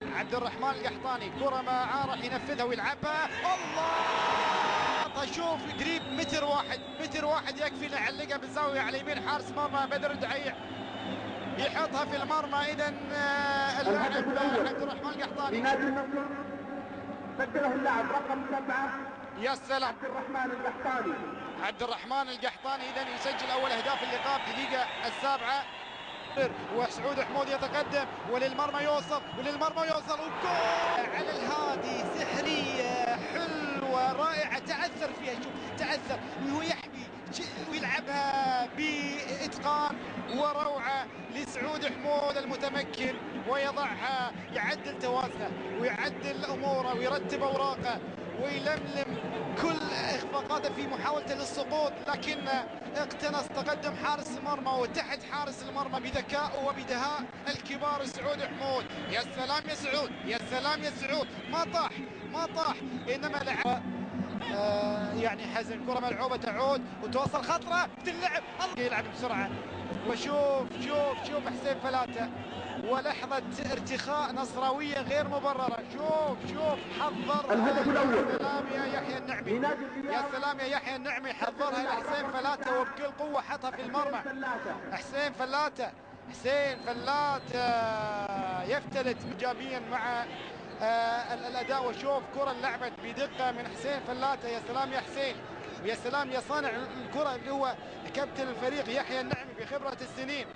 عبد الرحمن القحطاني كرة ما راح ينفذها ويلعبها. الله شوف قريب متر واحد يكفي نعلقها بالزاوية على يمين حارس مرمى بدر الدعيع يحطها في المرمى. اذا اللاعب عبد الرحمن القحطاني لنادي النصر بدله اللاعب رقم 7. يا سلام عبد الرحمن القحطاني. عبد الرحمن القحطاني اذا يسجل اول اهداف اللقاء في الدقيقة السابعة. وسعود حمود يتقدم وللمرمى يوصل وجول على الهادي سحرية حلوة رائعة تعثر فيها. شوف تعثر وهو يحمي ويلعبها بإتقان وروعة لسعود حمود المتمكن ويضعها يعدل توازنه ويعدل أموره ويرتب أوراقه ويلملم كل اخفاقاته في محاولته للسقوط، لكن اقتنص تقدم حارس المرمى وتحت حارس المرمى بذكاء وبدهاء الكبار سعود حمود. يا سلام يا سعود، يا سلام يا سعود، ما طاح انما لعب يعني حزن. كرة ملعوبة تعود وتوصل خطرة تلعب، الله يلعب بسرعة. وشوف حسين فلاتة ولحظة ارتخاء نصراوية غير مبررة. شوف حضر. الهدف الأول. يا سلام يا يحيى النعمي، يا سلام يا يحيى النعمي، حضرها لحسين فلاتة وبكل قوة حطها في المرمى. حسين فلاتة يفتلت ايجابيا مع الاداء. وشوف كرة لعبت بدقة من حسين فلاتة. يا سلام يا حسين، ويا سلام يا صانع الكرة اللي هو كابتن الفريق يحيى النعمي بخبرة السنين.